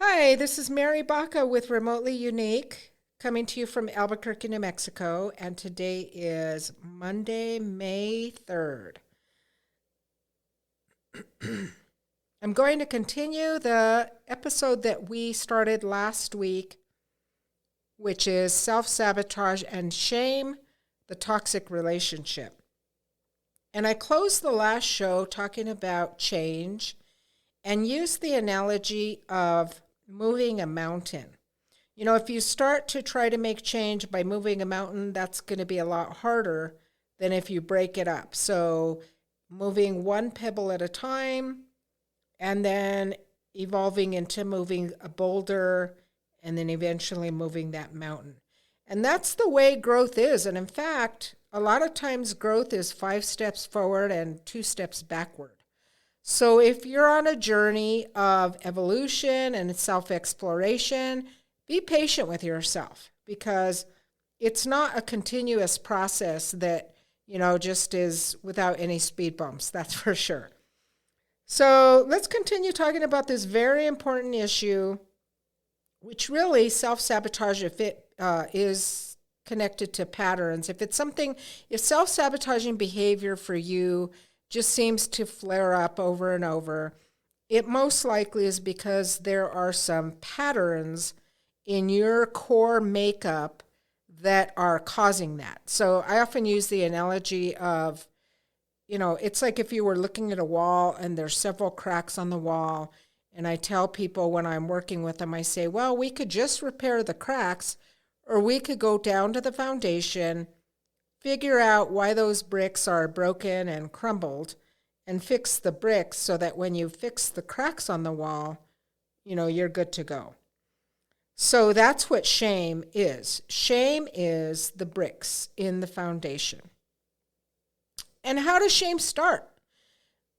Hi, this is Mary Baca with Remotely Unique, coming to you from Albuquerque, New Mexico, and today is Monday, May 3rd. I'm going to continue the episode that we started last week, which is self-sabotage and shame, the toxic relationship. And I closed the last show talking about change and used the analogy of moving a mountain. You know, if you start to try to make change by moving a mountain, that's going to be a lot harder than if you break it up. So, moving one pebble at a time and then evolving into moving a boulder and then eventually moving that mountain. And that's the way growth is. And in fact, a lot of times growth is 5 steps forward and 2 steps backward. So if you're on a journey of evolution and self exploration, be patient with yourself because it's not a continuous process that, just is without any speed bumps, that's for sure. So let's continue talking about this very important issue, which really self sabotage, if it is connected to patterns. If self sabotaging behavior for you just seems to flare up over and over, it most likely is because there are some patterns in your core makeup that are causing that. So I often use the analogy of, it's like if you were looking at a wall and there's several cracks on the wall. And I tell people when I'm working with them, I say, well, we could just repair the cracks, or we could go down to the foundation, figure out why those bricks are broken and crumbled, and fix the bricks so that when you fix the cracks on the wall, you're good to go. So that's what shame is. Shame is the bricks in the foundation. And how does shame start?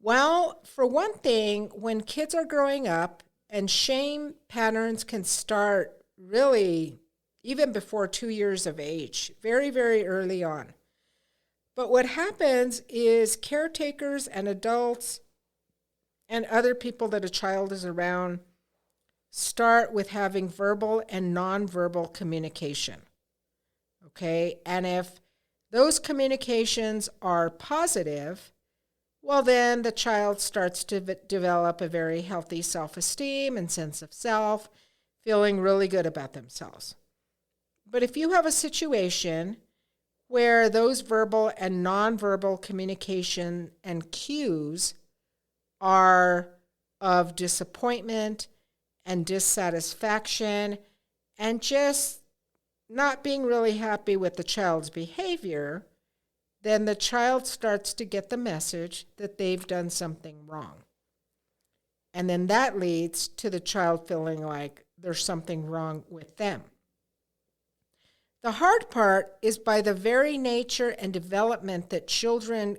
Well, for one thing, when kids are growing up, and shame patterns can start really even before 2 years of age, very, very early on. But what happens is caretakers and adults and other people that a child is around start with having verbal and nonverbal communication. Okay? And if those communications are positive, well, then the child starts to develop a very healthy self-esteem and sense of self, feeling really good about themselves. But if you have a situation where those verbal and nonverbal communication and cues are of disappointment and dissatisfaction and just not being really happy with the child's behavior, then the child starts to get the message that they've done something wrong. And then that leads to the child feeling like there's something wrong with them. The hard part is by the very nature and development that children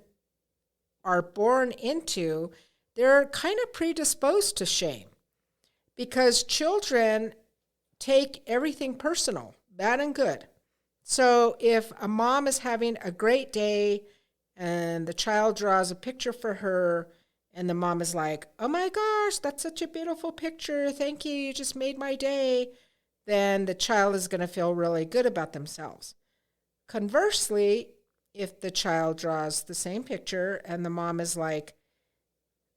are born into, they're kind of predisposed to shame because children take everything personal, bad and good. So if a mom is having a great day and the child draws a picture for her and the mom is like, oh my gosh, that's such a beautiful picture. Thank you. You just made my day. Then the child is going to feel really good about themselves. Conversely, if the child draws the same picture and the mom is like,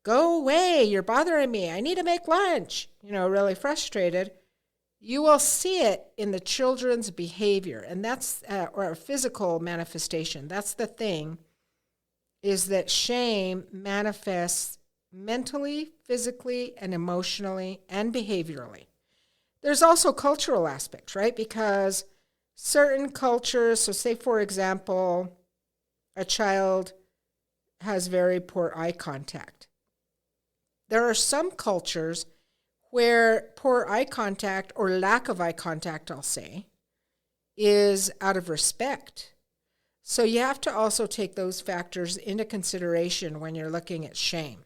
go away, you're bothering me, I need to make lunch, really frustrated, you will see it in the children's behavior. And that's, or a physical manifestation. That's the thing, is that shame manifests mentally, physically, and emotionally, and behaviorally. There's also cultural aspects, right? Because certain cultures, so say for example, a child has very poor eye contact. There are some cultures where poor eye contact, or lack of eye contact, I'll say, is out of respect. So you have to also take those factors into consideration when you're looking at shame.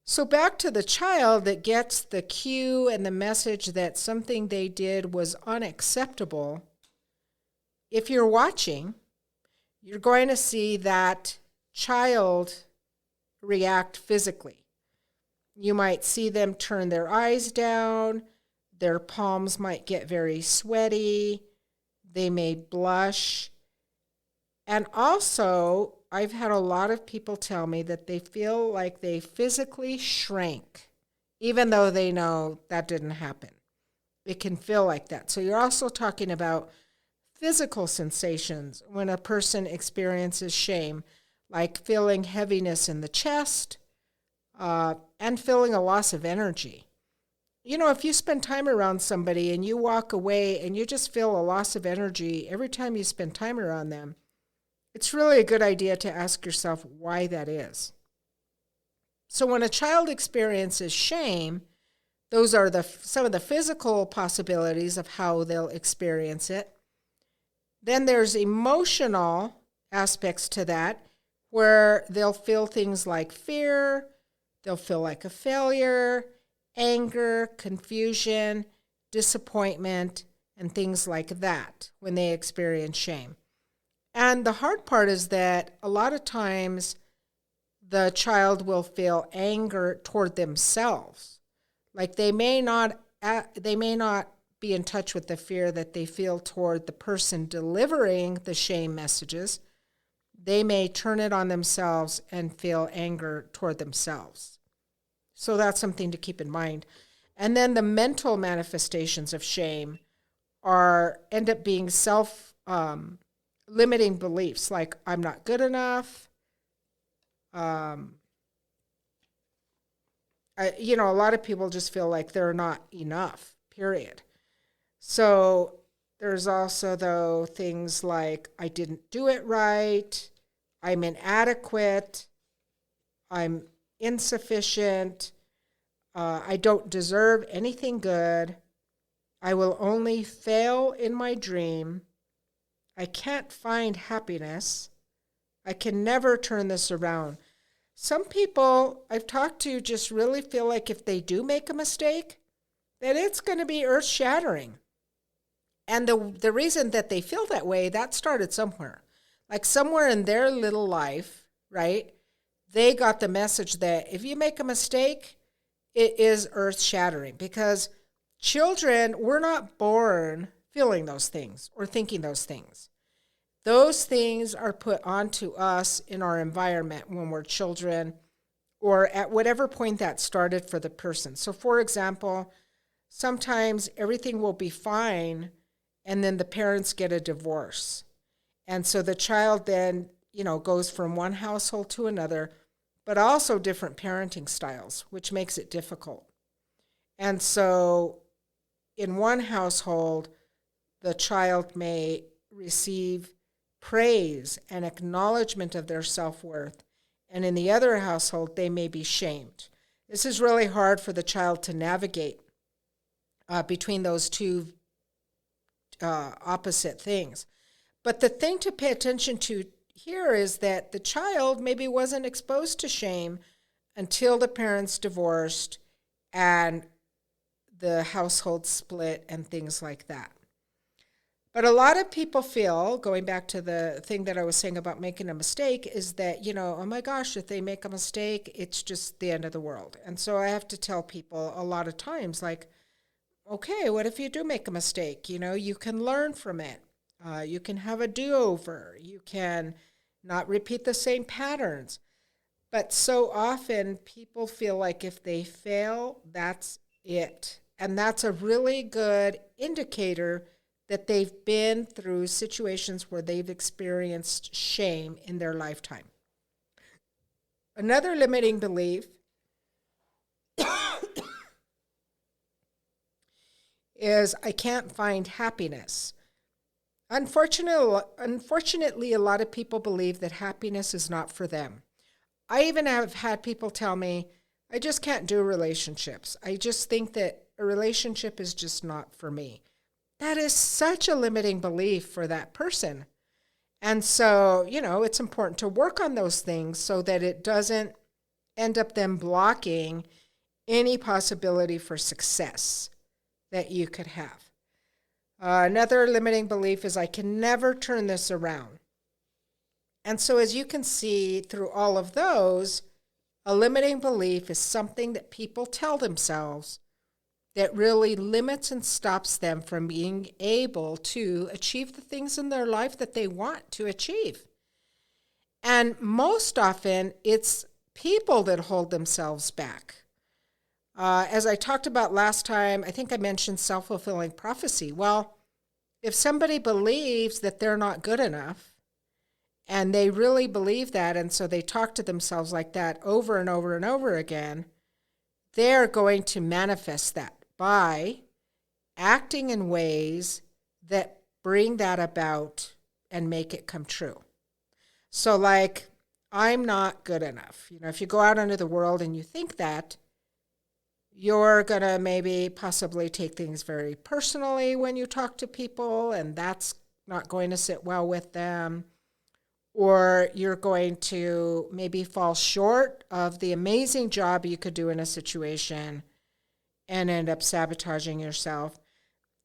So back to the child that gets the cue and the message that something they did was unacceptable. If you're watching, you're going to see that child react physically. You might see them turn their eyes down. Their palms might get very sweaty. They may blush. And also, I've had a lot of people tell me that they feel like they physically shrank, even though they know that didn't happen. It can feel like that. So you're also talking about physical sensations when a person experiences shame, like feeling heaviness in the chest, and feeling a loss of energy. If you spend time around somebody and you walk away and you just feel a loss of energy every time you spend time around them, it's really a good idea to ask yourself why that is. So when a child experiences shame, those are some of the physical possibilities of how they'll experience it. Then there's emotional aspects to that, where they'll feel things like fear, they'll feel like a failure, anger, confusion, disappointment, and things like that when they experience shame. And the hard part is that a lot of times the child will feel anger toward themselves. Like they may not be in touch with the fear that they feel toward the person delivering the shame messages. They may turn it on themselves and feel anger toward themselves. So that's something to keep in mind. And then the mental manifestations of shame end up being limiting beliefs, like I'm not good enough. A lot of people just feel like they're not enough, period. So there's also, though, things like I didn't do it right, I'm inadequate, I'm insufficient, I don't deserve anything good, I will only fail in my dream, I can't find happiness, I can never turn this around. Some people I've talked to just really feel like if they do make a mistake, that it's going to be earth-shattering. And the reason that they feel that way, that started somewhere. Like somewhere in their little life, right? They got the message that if you make a mistake, it is earth-shattering. Because children, we're not born feeling those things or thinking those things. Those things are put onto us in our environment when we're children or at whatever point that started for the person. So for example, sometimes everything will be fine and then the parents get a divorce. And so the child then, goes from one household to another, but also different parenting styles, which makes it difficult. And so in one household, the child may receive praise and acknowledgement of their self-worth. And in the other household, they may be shamed. This is really hard for the child to navigate between those two opposite things. But the thing to pay attention to here is that the child maybe wasn't exposed to shame until the parents divorced and the household split and things like that. But a lot of people feel, going back to the thing that I was saying about making a mistake, is that, oh my gosh, if they make a mistake, it's just the end of the world. And so I have to tell people a lot of times, like, okay, what if you do make a mistake? You can learn from it. You can have a do-over. You can not repeat the same patterns. But so often people feel like if they fail, that's it. And that's a really good indicator that they've been through situations where they've experienced shame in their lifetime. Another limiting belief is I can't find happiness. Unfortunately, a lot of people believe that happiness is not for them. I even have had people tell me, I just can't do relationships. I just think that a relationship is just not for me. That is such a limiting belief for that person. And so, it's important to work on those things so that it doesn't end up them blocking any possibility for success that you could have. Another limiting belief is I can never turn this around. And so as you can see through all of those, A limiting belief is something that people tell themselves that really limits and stops them from being able to achieve the things in their life that they want to achieve. And most often, it's people that hold themselves back. As I talked about last time, I think I mentioned self-fulfilling prophecy. Well, if somebody believes that they're not good enough, and they really believe that, and so they talk to themselves like that over and over and over again, they're going to manifest that by acting in ways that bring that about and make it come true. So like, I'm not good enough. If you go out into the world and you think that, you're going to maybe possibly take things very personally when you talk to people, and that's not going to sit well with them. Or you're going to maybe fall short of the amazing job you could do in a situation and end up sabotaging yourself.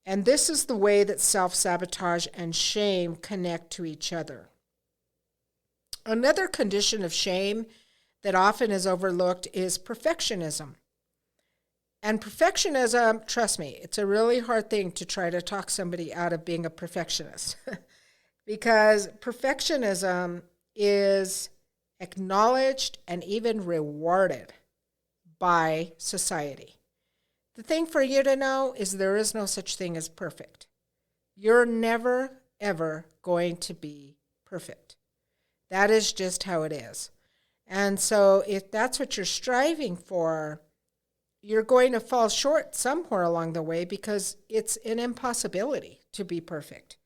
And this is the way that self-sabotage and shame connect to each other. Another condition of shame that often is overlooked is perfectionism. And perfectionism, trust me, it's a really hard thing to try to talk somebody out of being a perfectionist because perfectionism is acknowledged and even rewarded by society. The thing for you to know is there is no such thing as perfect. You're never, ever going to be perfect. That is just how it is. And so if that's what you're striving for, you're going to fall short somewhere along the way because it's an impossibility to be perfect.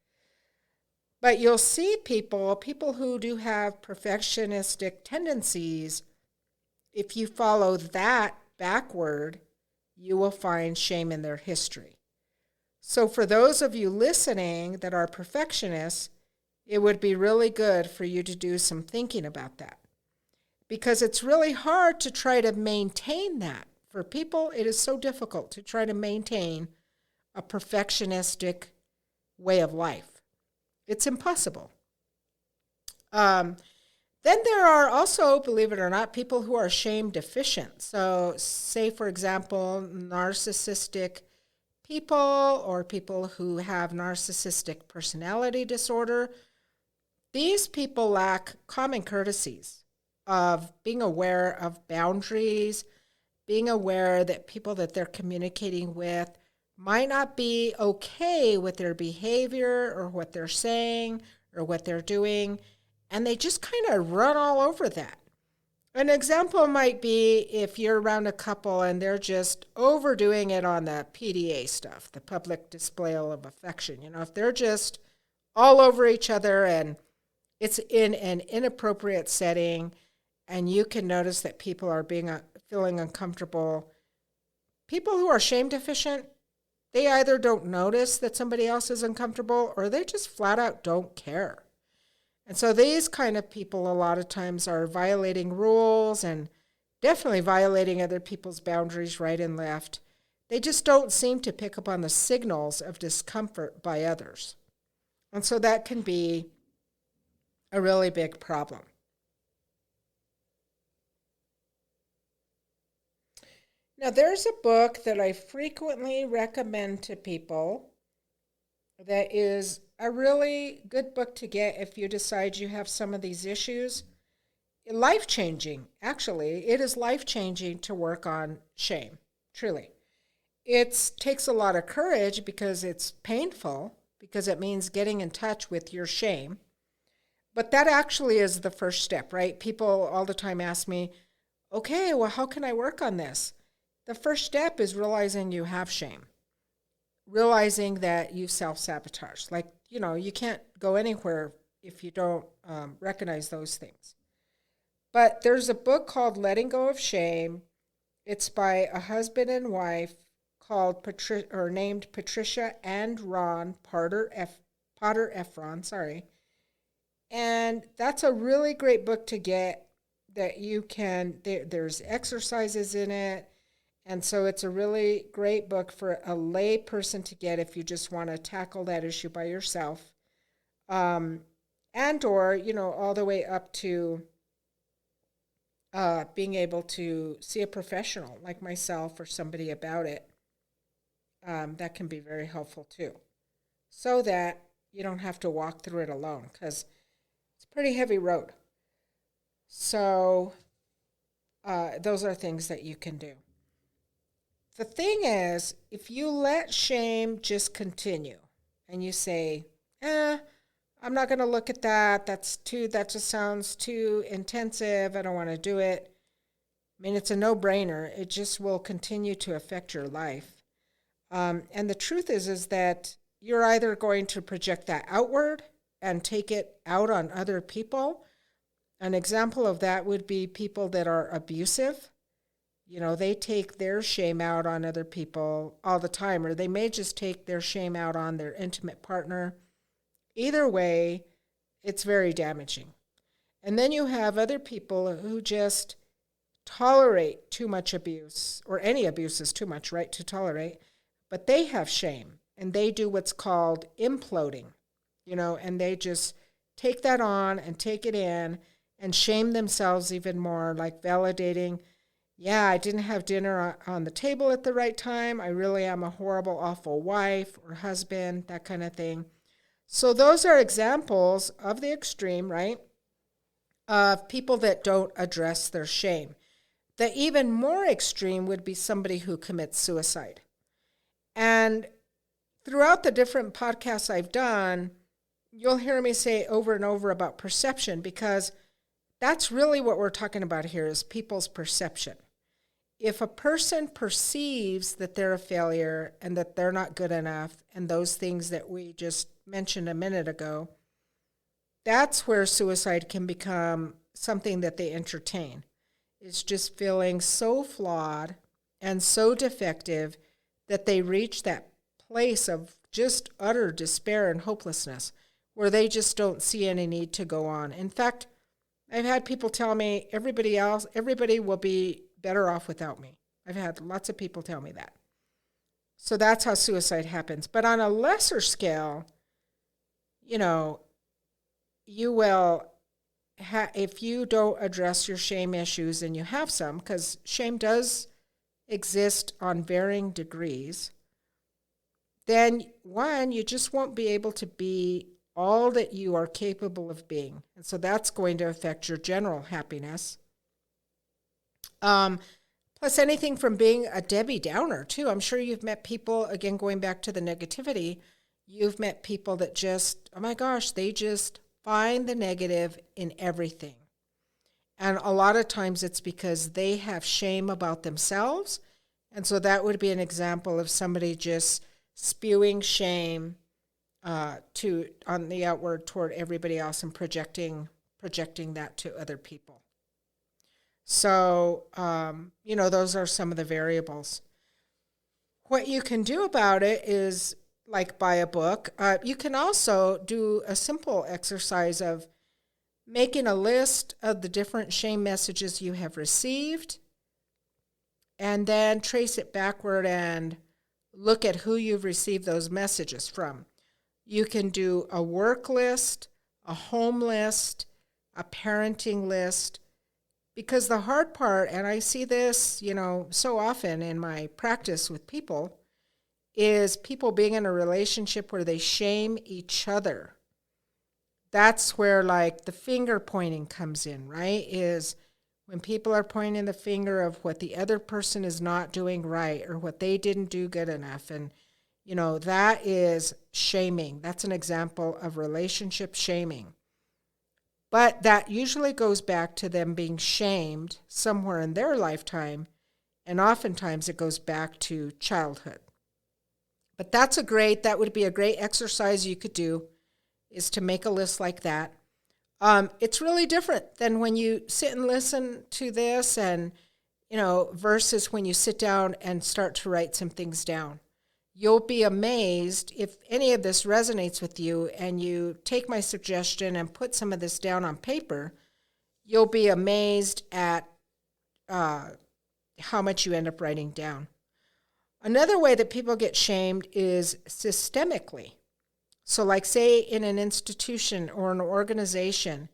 But you'll see people who do have perfectionistic tendencies, if you follow that backward, you will find shame in their history. So for those of you listening that are perfectionists, it would be really good for you to do some thinking about that. Because it's really hard to try to maintain that. For people, it is so difficult to try to maintain a perfectionistic way of life. It's impossible. Then there are also, believe it or not, people who are shame deficient. So say, for example, narcissistic people or people who have narcissistic personality disorder. These people lack common courtesies of being aware of boundaries, being aware that people that they're communicating with might not be okay with their behavior or what they're saying or what they're doing, and they just kind of run all over that. An example might be if you're around a couple and they're just overdoing it on the PDA stuff, the public display of affection. If they're just all over each other and it's in an inappropriate setting, and you can notice that people are feeling uncomfortable. People who are shame deficient, they either don't notice that somebody else is uncomfortable or they just flat out don't care. And so these kind of people a lot of times are violating rules and definitely violating other people's boundaries right and left. They just don't seem to pick up on the signals of discomfort by others. And so that can be a really big problem. Now, there's a book that I frequently recommend to people that is a really good book to get if you decide you have some of these issues. Life-changing, actually. It is life-changing to work on shame, truly. It takes a lot of courage because it's painful, because it means getting in touch with your shame. But that actually is the first step, right? People all the time ask me, okay, well, how can I work on this? The first step is realizing you have shame, realizing that you self-sabotage. Like, you can't go anywhere if you don't recognize those things. But there's a book called Letting Go of Shame. It's by a husband and wife named Patricia and Ron Potter Efron, And that's a really great book to get that you can, there's exercises in it. And so it's a really great book for a lay person to get if you just want to tackle that issue by yourself. And or, all the way up to being able to see a professional like myself or somebody about it, that can be very helpful too. So that you don't have to walk through it alone, because it's a pretty heavy road. So those are things that you can do. The thing is, if you let shame just continue and you say, I'm not going to look at that. That just sounds too intensive. I don't want to do it. I mean, it's a no-brainer. It just will continue to affect your life. And the truth is that you're either going to project that outward and take it out on other people. An example of that would be people that are abusive. They take their shame out on other people all the time, or they may just take their shame out on their intimate partner. Either way, it's very damaging. And then you have other people who just tolerate too much abuse, or any abuse is too much, right, to tolerate, but they have shame, and they do what's called imploding, and they just take that on and take it in and shame themselves even more, like validating, yeah, I didn't have dinner on the table at the right time. I really am a horrible, awful wife or husband, that kind of thing. So those are examples of the extreme, right, of people that don't address their shame. The even more extreme would be somebody who commits suicide. And throughout the different podcasts I've done, you'll hear me say over and over about perception, because that's really what we're talking about here, is people's perception. If a person perceives that they're a failure and that they're not good enough, and those things that we just mentioned a minute ago, that's where suicide can become something that they entertain. It's just feeling so flawed and so defective that they reach that place of just utter despair and hopelessness, where they just don't see any need to go on. In fact, I've had people tell me everybody will be better off without me. I've had lots of people tell me that. So that's how suicide happens. But on a lesser scale, you will, if you don't address your shame issues, and you have some, because shame does exist on varying degrees, then one, you just won't be able to be all that you are capable of being. And so that's going to affect your general happiness. Plus anything from being a Debbie Downer too. I'm sure you've met people, again, going back to the negativity, you've met people that just, oh my gosh, they just find the negative in everything. And a lot of times it's because they have shame about themselves. And so that would be an example of somebody just spewing shame on the outward toward everybody else, and projecting that to other people. So, those are some of the variables. What you can do about it is, like, buy a book. You can also do a simple exercise of making a list of the different shame messages you have received, and then trace it backward and look at who you've received those messages from. You can do a work list, a home list, a parenting list, because the hard part, and I see this, so often in my practice with people, is people being in a relationship where they shame each other. That's where, like, the finger pointing comes in, right? Is when people are pointing the finger of what the other person is not doing right, or what they didn't do good enough. And, that is shaming. That's an example of relationship shaming. But that usually goes back to them being shamed somewhere in their lifetime, and oftentimes it goes back to childhood. But that would be a great exercise you could do, is to make a list like that. It's really different than when you sit and listen to this, and, versus when you sit down and start to write some things down. You'll be amazed if any of this resonates with you, and you take my suggestion and put some of this down on paper. You'll be amazed at how much you end up writing down. Another way that people get shamed is systemically. So, like, say in an institution or an organization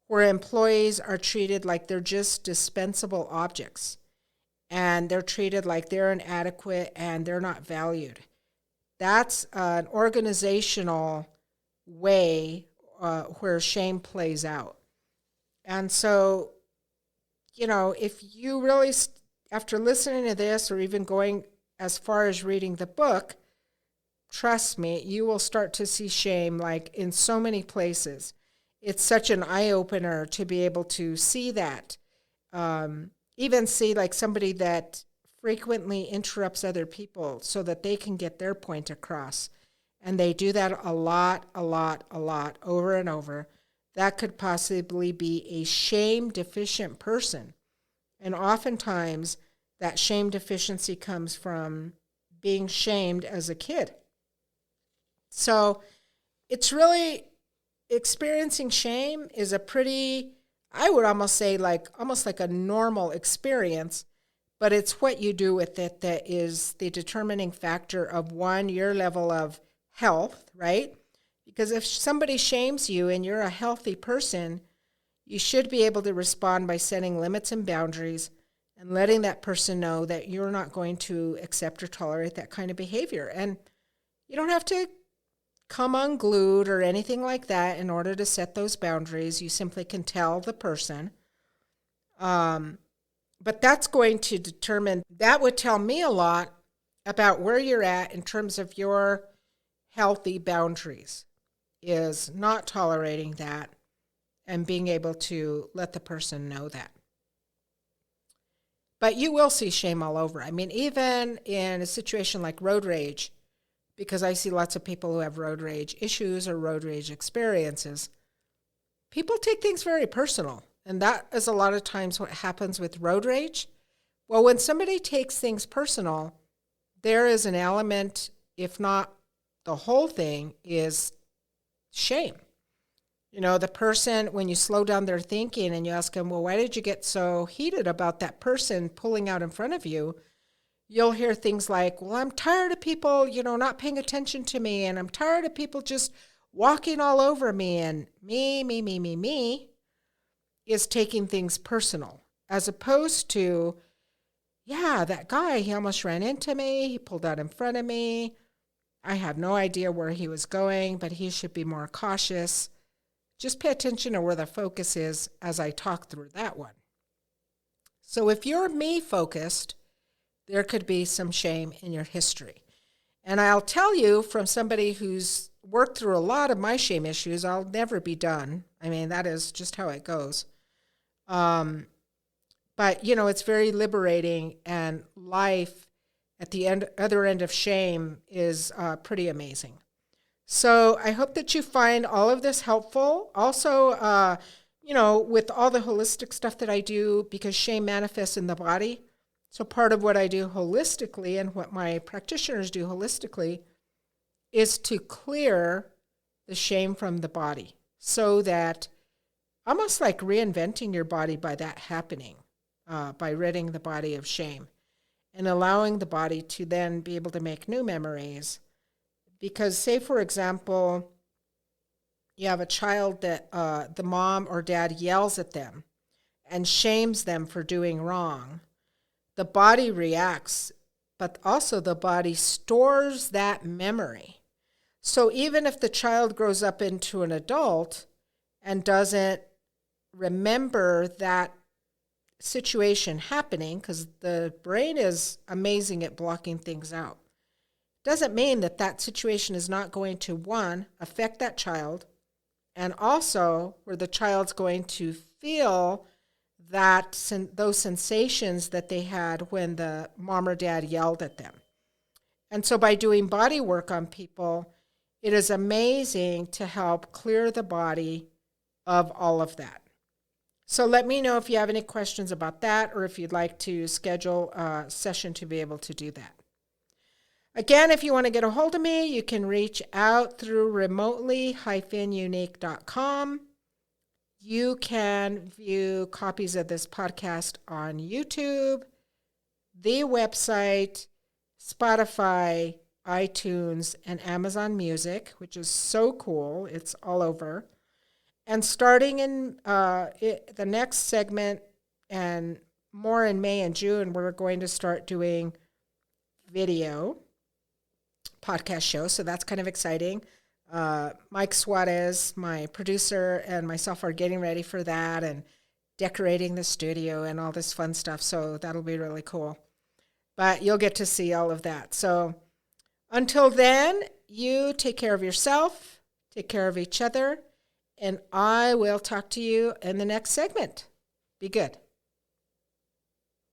where employees are treated like they're just dispensable objects, and they're treated like they're inadequate and they're not valued. That's an organizational way where shame plays out. And so, if you really, after listening to this or even going as far as reading the book, trust me, you will start to see shame like in so many places. It's such an eye-opener to be able to see that. Even see like somebody that frequently interrupts other people so that they can get their point across. And they do that a lot, over and over. That could possibly be a shame-deficient person. And oftentimes, that shame deficiency comes from being shamed as a kid. So it's really, experiencing shame is a pretty, I would almost say almost like a normal experience, but it's what you do with it that is the determining factor of, one, your level of health, right? Because if somebody shames you and you're a healthy person, you should be able to respond by setting limits and boundaries and letting that person know that you're not going to accept or tolerate that kind of behavior. And you don't have to come unglued or anything like that in order to set those boundaries. You simply can tell the person. But that's going to determine, that would tell me a lot about where you're at in terms of your healthy boundaries, is not tolerating that and being able to let the person know that. But you will see shame all over. I mean, even in a situation like road rage, because I see lots of people who have road rage issues or road rage experiences, people take things very personal. And that is a lot of times what happens with road rage. Well, when somebody takes things personal, there is an element, if not the whole thing, is shame. The person, when you slow down their thinking and you ask them, well, why did you get so heated about that person pulling out in front of you? You'll hear things like, well, I'm tired of people, not paying attention to me, and I'm tired of people just walking all over me, and me is taking things personal, as opposed to, yeah, that guy, he almost ran into me, he pulled out in front of me, I have no idea where he was going, but he should be more cautious. Just pay attention to where the focus is as I talk through that one. So if you're me focused, there could be some shame in your history. And I'll tell you, from somebody who's worked through a lot of my shame issues, I'll never be done. I mean, that is just how it goes. But, it's very liberating, and life at the other end of shame is pretty amazing. So I hope that you find all of this helpful. Also, with all the holistic stuff that I do, because shame manifests in the body. So part of what I do holistically and what my practitioners do holistically is to clear the shame from the body, so that, almost like reinventing your body by that happening, by ridding the body of shame and allowing the body to then be able to make new memories. Because say, for example, you have a child that the mom or dad yells at them and shames them for doing wrong. The body reacts, but also the body stores that memory. So even if the child grows up into an adult and doesn't remember that situation happening, because the brain is amazing at blocking things out, doesn't mean that that situation is not going to, one, affect that child, and also where the child's going to feel those sensations that they had when the mom or dad yelled at them. And so by doing body work on people, it is amazing to help clear the body of all of that. So let me know if you have any questions about that, or if you'd like to schedule a session to be able to do that. Again, if you want to get a hold of me, you can reach out through remotely-unique.com. You can view copies of this podcast on YouTube, the website, Spotify, iTunes, and Amazon Music, which is so cool. It's all over. And starting in the next segment and more in May and June, we're going to start doing video podcast shows. So that's kind of exciting. Mike Suarez, my producer, and myself are getting ready for that and decorating the studio and all this fun stuff. So that'll be really cool. But you'll get to see all of that. So until then, you take care of yourself, take care of each other, and I will talk to you in the next segment. Be good.